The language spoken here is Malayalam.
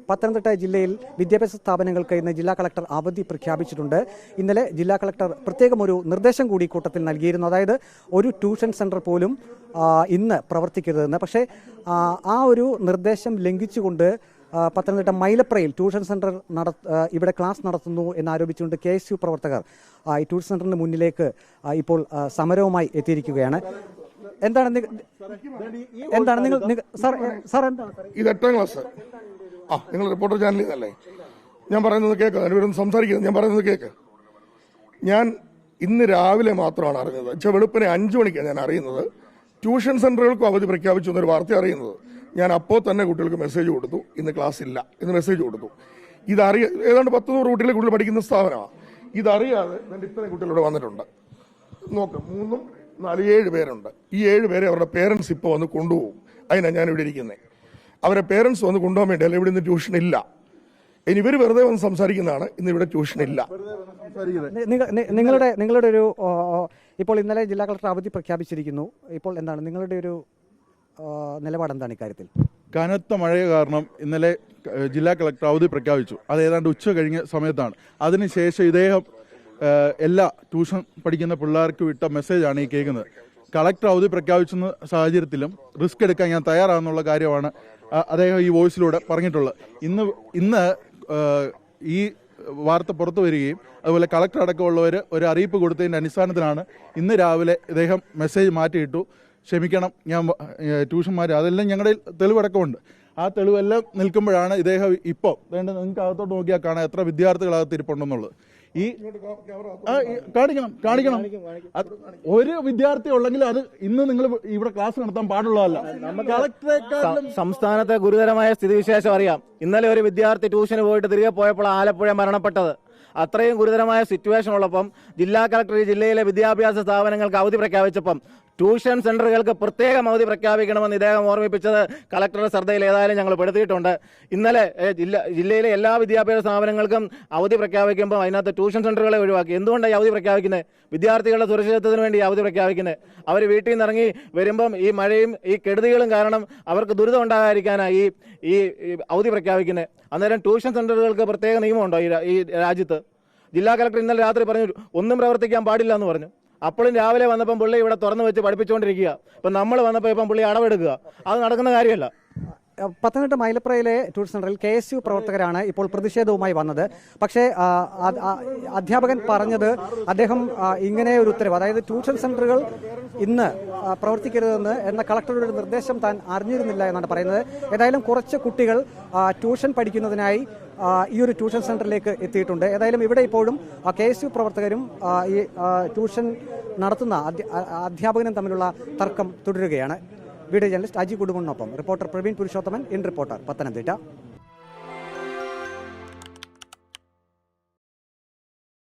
പത്തനംതിട്ട ജില്ലയിൽ വിദ്യാഭ്യാസ സ്ഥാപനങ്ങൾക്ക് ഇന്ന് ജില്ലാ കളക്ടർ അവധി പ്രഖ്യാപിച്ചിട്ടുണ്ട്. ഇന്നലെ ജില്ലാ കളക്ടർ പ്രത്യേകം ഒരു നിർദ്ദേശം കൂടി കൂട്ടത്തിൽ നൽകിയിരുന്നു. അതായത് ഒരു ട്യൂഷൻ സെന്റർ പോലും ഇന്ന് പ്രവർത്തിക്കരുതെന്ന്. പക്ഷേ ആ ഒരു നിർദ്ദേശം ലംഘിച്ചുകൊണ്ട് പത്തനംതിട്ട മൈലപ്രയിൽ ട്യൂഷൻ സെന്റർ ഇവിടെ ക്ലാസ് നടത്തുന്നു എന്നാരോപിച്ചുകൊണ്ട് KSU പ്രവർത്തകർ ഈ ട്യൂഷൻ സെന്ററിന് മുന്നിലേക്ക് ഇപ്പോൾ സമരവുമായി എത്തിയിരിക്കുകയാണ്. എന്താണ് നിങ്ങൾ സാർ എന്താണ് ഇത് 8ാം ക്ലാസ്? നിങ്ങൾ റിപ്പോർട്ടർ ചാനലിൽ നിന്നല്ലേ? ഞാൻ പറയുന്നത് കേൾക്ക്, അതിനൊന്നും സംസാരിക്കുന്നത്. ഞാൻ പറയുന്നത് കേൾക്ക്. ഞാൻ ഇന്ന് രാവിലെ മാത്രമാണ് അറിഞ്ഞത്. വെളുപ്പിനെ 5 മണിക്കാണ് ഞാൻ അറിയുന്നത് ട്യൂഷൻ സെന്ററുകൾക്കും അവധി പ്രഖ്യാപിച്ചു എന്നൊരു വാർത്ത അറിയുന്നത്. ഞാൻ അപ്പോൾ തന്നെ കുട്ടികൾക്ക് മെസ്സേജ് കൊടുത്തു, ഇന്ന് ക്ലാസ് ഇല്ല എന്ന് മെസ്സേജ് കൊടുത്തു. ഏതാണ്ട് 100 കുട്ടികളെ കുട്ടികൾ പഠിക്കുന്ന സ്ഥാപനമാണ്. ഇതറിയാതെ ഇത്രയും കുട്ടികൾ ഇവിടെ വന്നിട്ടുണ്ട്. നോക്ക്, 3, 4, 7 പേരുണ്ട്. ഈ 7 പേരെ അവരുടെ പേരൻസ് ഇപ്പോൾ വന്ന് കൊണ്ടുപോകും. അതിനാണ് ഞാൻ ഇവിടെ ഇരിക്കുന്നത്. അവരെ പേരൻസ് വന്ന് കൊണ്ടുപോകാൻ വേണ്ടി അല്ല ഇവിടെ ഇന്ന് ട്യൂഷൻ ഇല്ല. ഇനി ഇവർ വെറുതെ വന്ന് സംസാരിക്കുന്നതാണ്. ഇന്ന് ഇവിടെ ട്യൂഷൻ ഇല്ല. നിങ്ങളുടെ ഒരു ഇപ്പോൾ ഇന്നലെ ജില്ലാ കളക്ടർ അവധി പ്രഖ്യാപിച്ചിരിക്കുന്നു. ഇപ്പോൾ എന്താണ് നിങ്ങളുടെ ഒരു നിലപാട്? എന്താണ് ഇക്കാര്യത്തിൽ? കനത്ത മഴ കാരണം ഇന്നലെ ജില്ലാ കളക്ടർ അവധി പ്രഖ്യാപിച്ചു. അത് ഏതാണ്ട് ഉച്ച കഴിഞ്ഞ സമയത്താണ്. അതിനുശേഷം ഇദ്ദേഹം എല്ലാ ട്യൂഷൻ പഠിക്കുന്ന പിള്ളേർക്ക് വിട്ട മെസ്സേജാണ് ഈ കേൾക്കുന്നത്. കളക്ടർ അവധി പ്രഖ്യാപിച്ചെന്ന സാഹചര്യത്തിലും റിസ്ക് എടുക്കാൻ ഞാൻ തയ്യാറാണെന്നുള്ള കാര്യമാണ് അദ്ദേഹം ഈ വോയിസിലൂടെ പറഞ്ഞിട്ടുള്ളത്. ഇന്ന് ഈ വാർത്ത പുറത്തു വരികയും അതുപോലെ കളക്ടർ അടക്കമുള്ളവർ ഒരു അറിയിപ്പ് കൊടുത്തതിൻ്റെ അടിസ്ഥാനത്തിലാണ് ഇന്ന് രാവിലെ ഇദ്ദേഹം മെസ്സേജ് മാറ്റിയിട്ടു. ക്ഷമിക്കണം, ഞാൻ ട്യൂഷന്മാർ അതെല്ലാം ഞങ്ങളുടെ തെളിവടക്കമുണ്ട്. ആ തെളിവെല്ലാം നിൽക്കുമ്പോഴാണ് ഇദ്ദേഹം ഇപ്പോൾ നിങ്ങൾക്ക് അകത്തോട്ട് നോക്കിയാൽ കാണാം എത്ര വിദ്യാർത്ഥികളകത്ത് ഇരിപ്പുണ്ടെന്നുള്ളത്. കാണിക്കണം. ഒരു വിദ്യാർത്ഥി ഉള്ളെങ്കിൽ അത് ഇന്ന് നിങ്ങൾ ഇവിടെ ക്ലാസ് നടത്താൻ പാടുള്ളതല്ല. സംസ്ഥാനത്തെ ഗുരുതരമായ സ്ഥിതിവിശേഷം അറിയാം. ഇന്നലെ ഒരു വിദ്യാർത്ഥി ട്യൂഷന് പോയിട്ട് തിരികെ പോയപ്പോൾ ആലപ്പുഴ മരണപ്പെട്ടത്. അത്രയും ഗുരുതരമായ സിറ്റുവേഷൻ ഉള്ളപ്പം ജില്ലാ കളക്ടർ ഈ ജില്ലയിലെ വിദ്യാഭ്യാസ സ്ഥാപനങ്ങൾക്ക് അവധി പ്രഖ്യാപിച്ചപ്പം ട്യൂഷൻ സെന്ററുകൾക്ക് പ്രത്യേകം അവധി പ്രഖ്യാപിക്കണമെന്ന് ഇദ്ദേഹം ഓർമ്മിപ്പിച്ചത് കളക്ടറുടെ ശ്രദ്ധയിൽ ഏതായാലും ഞങ്ങൾ പെടുത്തിയിട്ടുണ്ട്. ഇന്നലെ ജില്ലയിലെ എല്ലാ വിദ്യാഭ്യാസ സ്ഥാപനങ്ങൾക്കും അവധി പ്രഖ്യാപിക്കുമ്പോൾ അതിനകത്ത് ട്യൂഷൻ സെന്ററുകളെ ഒഴിവാക്കി. എന്തുകൊണ്ടാണ് ഈ അവധി പ്രഖ്യാപിക്കുന്നത്? വിദ്യാർത്ഥികളുടെ സുരക്ഷിതത്വത്തിന് വേണ്ടി അവധി പ്രഖ്യാപിക്കുന്നത്. അവർ വീട്ടിൽ നിന്ന് ഇറങ്ങി വരുമ്പം ഈ മഴയും ഈ കെടുതികളും കാരണം അവർക്ക് ദുരിതം ഉണ്ടാകാതിരിക്കാനാണ് ഈ അവധി പ്രഖ്യാപിക്കുന്നത്. അന്നേരം ട്യൂഷൻ സെന്ററുകൾക്ക് പ്രത്യേക നിയമമുണ്ടോ ഈ രാജ്യത്ത്? ജില്ലാ കളക്ടർ ഇന്നലെ രാത്രി പറഞ്ഞു ഒന്നും പ്രവർത്തിക്കാൻ പാടില്ല എന്ന് പറഞ്ഞു. അപ്പോഴും രാവിലെ വന്നപ്പം പുള്ളി ഇവിടെ തുറന്നു വെച്ച് പഠിപ്പിച്ചുകൊണ്ടിരിക്കുക. ഇപ്പം നമ്മൾ വന്നപ്പോൾ ഇപ്പം പുള്ളി അടവെടുക്കുക. അത് നടക്കുന്ന കാര്യമല്ല. പത്തനംതിട്ട മൈലപ്രയിലെ ട്യൂഷൻ സെന്ററിൽ KSU പ്രവർത്തകരാണ് ഇപ്പോൾ പ്രതിഷേധവുമായി വന്നത്. പക്ഷേ അധ്യാപകൻ പറഞ്ഞത് അദ്ദേഹം ഇങ്ങനെ ഒരു ഉത്തരവ്, അതായത് ട്യൂഷൻ സെന്ററുകൾ ഇന്ന് പ്രവർത്തിക്കരുതെന്ന് എന്ന കളക്ടറുടെ നിർദ്ദേശം താൻ അറിഞ്ഞിരുന്നില്ല എന്നാണ് പറയുന്നത്. ഏതായാലും കുറച്ച് കുട്ടികൾ ട്യൂഷൻ പഠിക്കുന്നതിനായി ഈ ഒരു ട്യൂഷൻ സെന്ററിലേക്ക് എത്തിയിട്ടുണ്ട്. ഏതായാലും ഇവിടെ ഇപ്പോഴും KSU പ്രവർത്തകരും ഈ ട്യൂഷൻ നടത്തുന്ന അധ്യാപകനും തമ്മിലുള്ള തർക്കം തുടരുകയാണ്. വീഡിയോ ജേർണലിസ്റ്റ് അജി കുടുംബനൊപ്പം reporter Praveen Purushothaman, in reporter, Pathanamthitta.